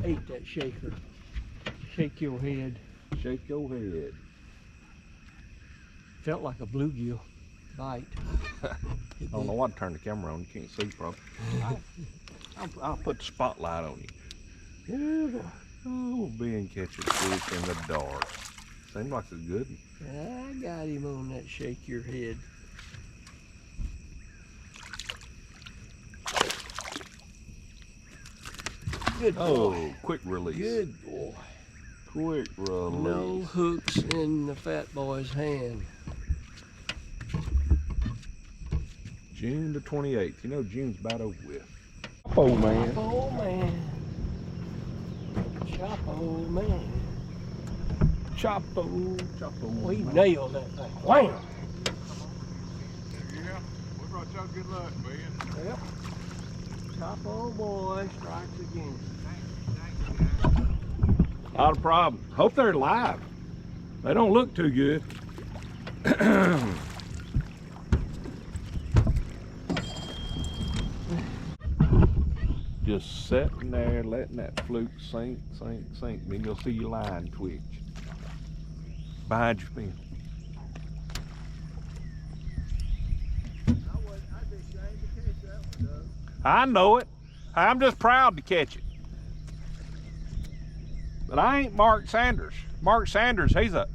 ate that shaker. Shake your head. Shake your head. Felt like a bluegill bite. I don't know why to turn the camera on. You can't see, probably. I'll put the spotlight on you. Yeah. Oh, being catching fish in the dark. Seems like a good one. I got him on that shake your head. Good boy. Oh, quick release. Good boy. Quick release. No hooks in the fat boy's hand. June the 28th. You know June's about over with. Oh, man. Oh, man. Chapo, man. Chapo. We nailed that thing. Wham! Yeah, we brought y'all good luck, man. Yep. Chapo boy strikes again. Not a problem. Hope they're alive. They don't look too good. Just sitting there letting that fluke sink. Then you'll see your line twitch. Behind your fin. I know it. I'm just proud to catch it. But I ain't Mark Sanders. Mark Sanders, he's the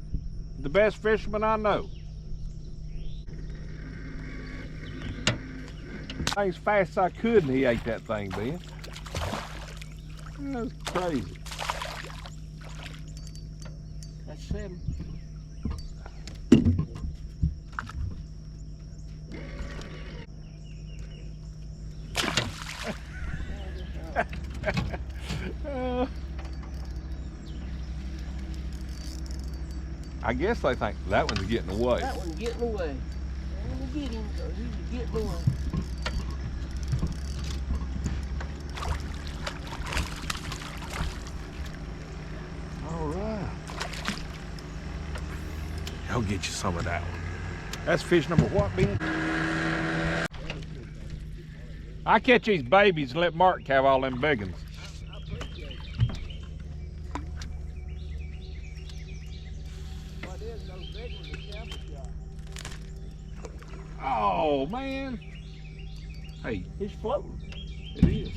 best fisherman I know. As fast as I could and he ate that thing, Ben. That was crazy. That's 7. I guess they think that one's getting away. That one's getting away. I'm gonna get him because he's getting away. All right. I'll get you some of that one. That's fish number what, Ben? I catch these babies and let Mark have all them big ones. Oh, man. Hey. He's floating. It is.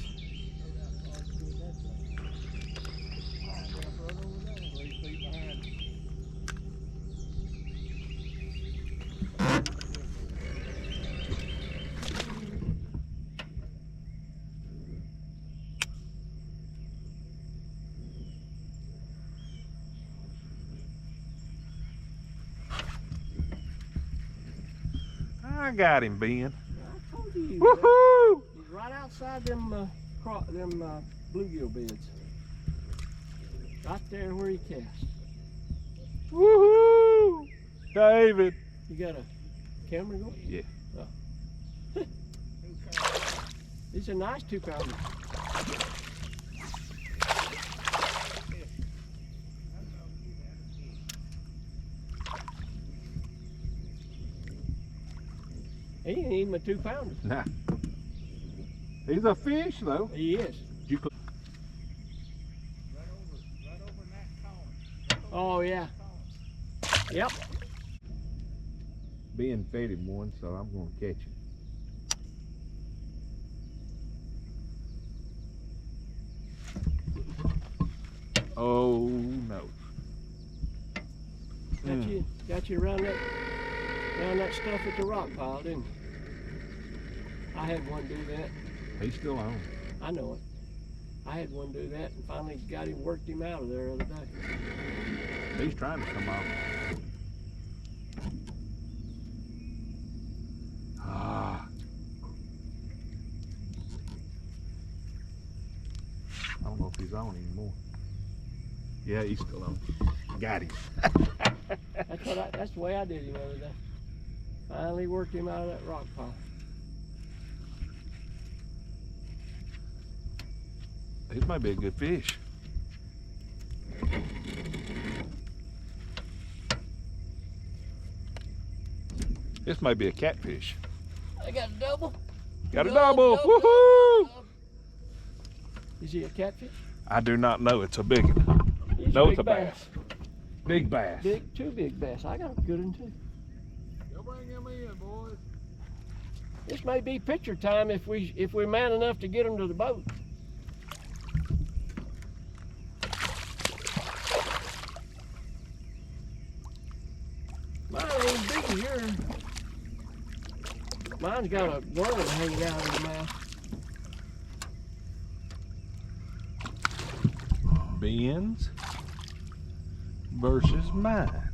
I got him, Ben. I told you. Woohoo! He's right outside them bluegill beds. Right there where he casts. Woohoo! David. You got a camera going? Yeah. Oh. These are nice 2-pounders. He ain't even a 2-pounder. Nah. He's a fish, though. He is. You put Right over in that corner. Oh, yeah. Yep. Ben fed him one, so I'm going to catch him. Oh, no. Got you around that stuff at the rock pile, didn't you? I had one do that. He's still on. I know it. I had one do that and finally got him, worked him out of there the other day. He's trying to come off. Ah. I don't know if he's on anymore. Yeah, he's still on. Got him. That's the way I did him the other day. Finally worked him out of that rock pile. This might be a good fish. This might be a catfish. I got a double. Got a double. Woohoo! Is he a catfish? I do not know. It's a big one. No, it's a bass. Big bass. Two big bass. I got a good one too. Y'all bring him in, boys. This may be picture time if we're man enough to get them to the boat. Mine ain't big as yours. Mine's got a worm hanging out of the mouth. Ben's versus mine.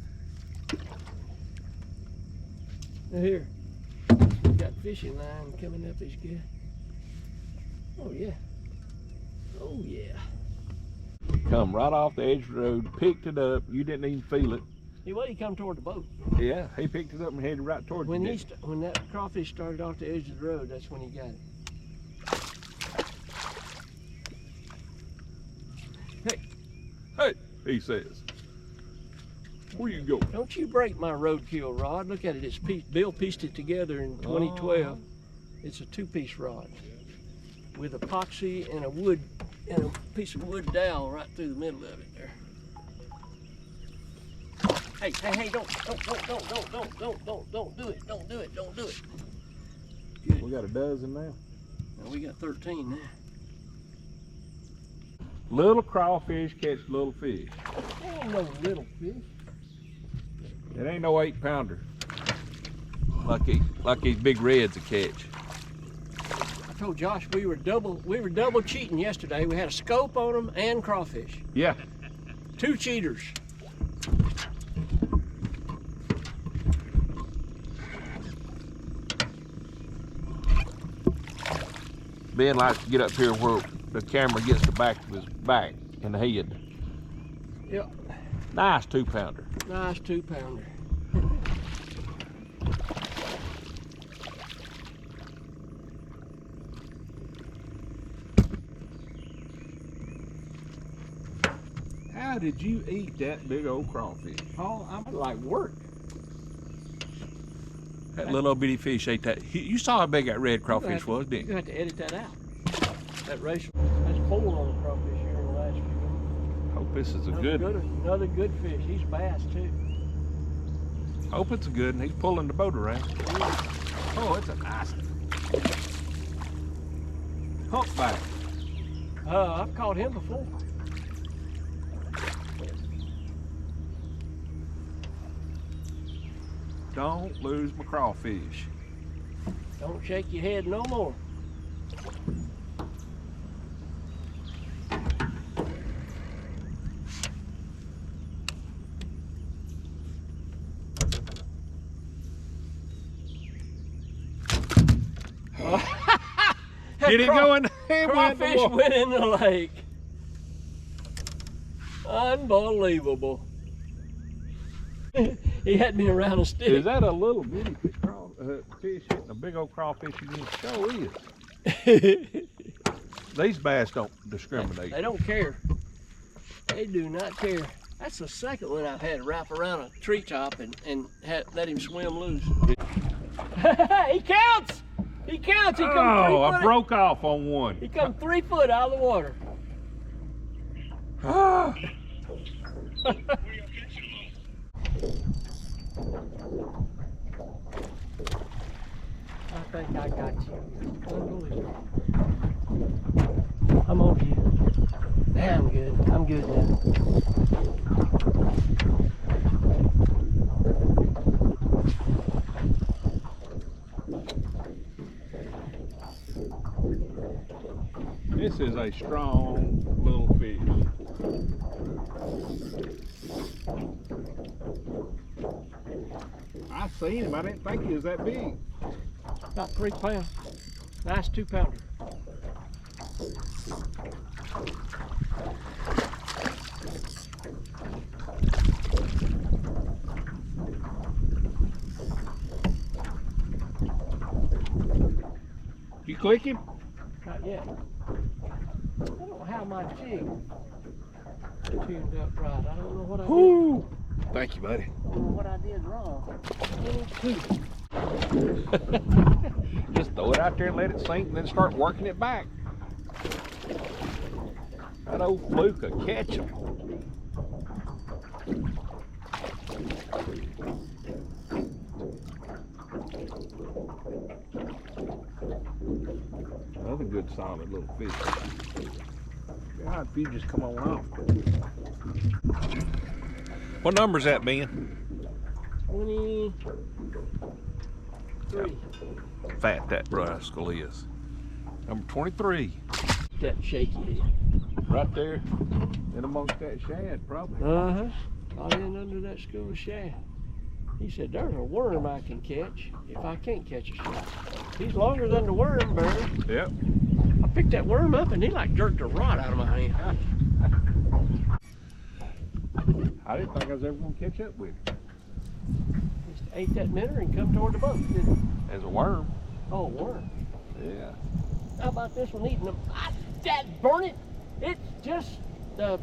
Now here, we got fishing line coming up. Is good. Oh yeah. Oh yeah. Come right off the edge of the road, picked it up. You didn't even feel it. He come toward the boat. Yeah, he picked it up and headed right towards When you. when that crawfish started off the edge of the road, that's when he got it. Hey, he says. Where you going? Don't you break my roadkill rod. Look at it. It's Bill pieced it together in 2012. It's a two-piece rod with epoxy and a piece of wood dowel right through the middle of it there. Hey, don't do it. Don't do it. Good. We got a dozen now. Now we got 13 now. Little crawfish catch little fish. That ain't no little fish. It ain't no 8-pounder. Like these big reds a catch. I told Josh we were double cheating yesterday. We had a scope on them and crawfish. Yeah. 2 cheaters. Ben likes to get up here where the camera gets the back of his back and the head. Yep. Nice 2-pounder. Nice 2-pounder. How did you eat that big old crawfish? Oh, I'm like work. That little bitty fish ate that. You saw how big that red crawfish was, didn't You you? have to edit that out. That racial. That's 4 on the crawfish here in the last few. Hope this is a Another good fish. He's bass too. Hope it's a good one. He's pulling the boat around. Oh, it's a nice one. Humpback. I've caught him before. Don't lose my crawfish. Don't shake your head no more. Did he go in? Crawfish went in the lake. Unbelievable. He had me around a stick. Is that a little bitty fish hitting a big old crawfish again? Sure is. These bass don't discriminate. They don't care. They do not care. That's the second one I've had wrap around a treetop and let him swim loose. He counts! He counts! He comes 3 foot. I broke off on one. He come 3 foot out of the water. I think I got you. Unbelievable. I'm over you. Now I'm good. I'm good now. This is a strong little fish. I seen him. I didn't think he was that big. About 3 pounds. Nice 2-pounder. You click him? Not yet. I don't know how my jig tuned up right. I don't know what I did. Woo! Thank you, buddy. I don't know what I did wrong. Just throw it out there and let it sink and then start working it back. That old Fluke will catch him. Another good solid little fish. God, if you just come on off. What number's that, Ben? 23. Fat that rascal is. Number 23. That shaky. Right there. In amongst that shad, probably. Uh-huh. All in under that school of shad. He said, there's a worm I can catch if I can't catch a shad. He's longer than the worm, Barry. Yep. I picked that worm up and he like jerked a rod out of my hand. I didn't think I was ever going to catch up with him. Just ate that minnow and come toward the boat, didn't he? As a worm. Oh, worm. Yeah. How about this one eating them? Dad, burn it. It's just the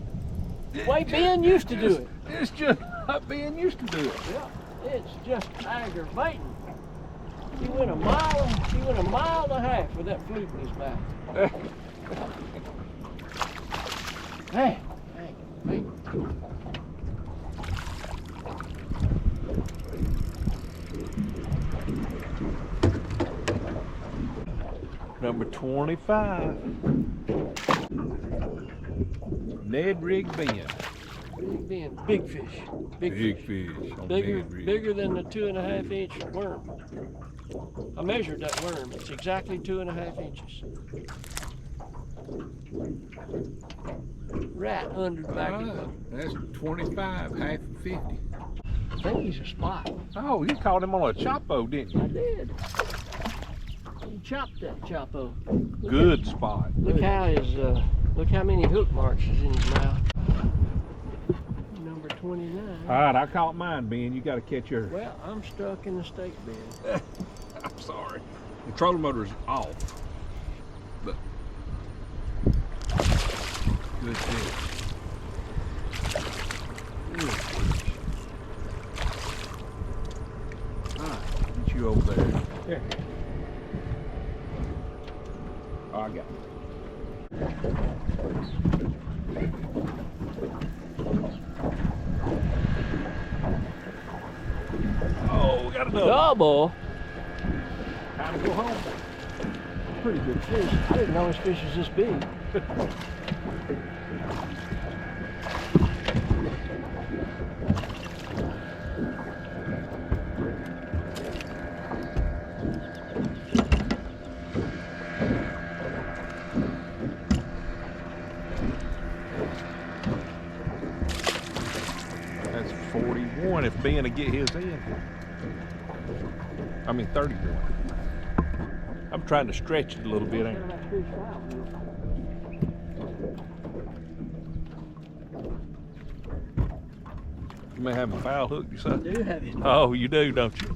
way Ben used to do it. It's just not being used to do it. Yeah, it's just aggravating. He went a mile and a half with that fluke in his mouth. Hey, hey. Number 25. Ned Rig Ben. Big Ben, big fish. Big fish on Bigger, Ned Rig. bigger than the 2.5 inch worm. I measured that worm. It's exactly 2.5 inches. Right under the back of the boat. That's 25, half of 50. I think he's a spot. Oh, you caught him on a chopo, didn't I you? did. He chopped that chopo. Good spot. Look how look how many hook marks is in his mouth. Number 29. All right, I caught mine, Ben. You got to catch yours. Well, I'm stuck in the steak bin. I'm sorry. The trolling motor's off. But good fish. Good fish. All right, get you over there. Here. Oh, I got it. Oh, we got another. Double. Time to go home. Pretty good fish. I didn't know his fish was this big. That's 41 if Ben will get his in. I mean 31. I'm trying to stretch it a little bit, ain't I? You may have a foul hook, you say? I do have it. Oh, you do, don't you?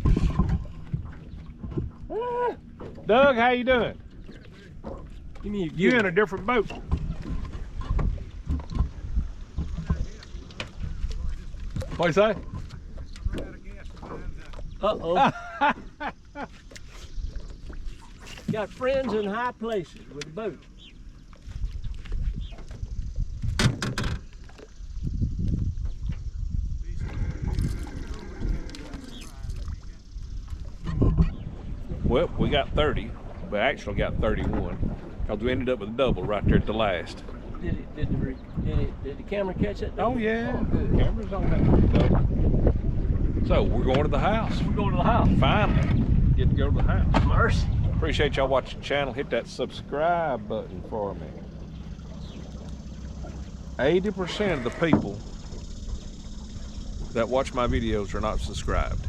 Doug, how you doing? Give me You in a different boat. What you say? Uh-oh. Got friends in high places with the boat. Well, we got 30, but actually got 31 because we ended up with a double right there at the last. Did the camera catch it? Oh yeah, good. camera's on that double. So we're going to the house. We're going to the house. Finally, get to go to the house. Mercy. Appreciate y'all watching the channel. Hit that subscribe button for me. 80% of the people that watch my videos are not subscribed.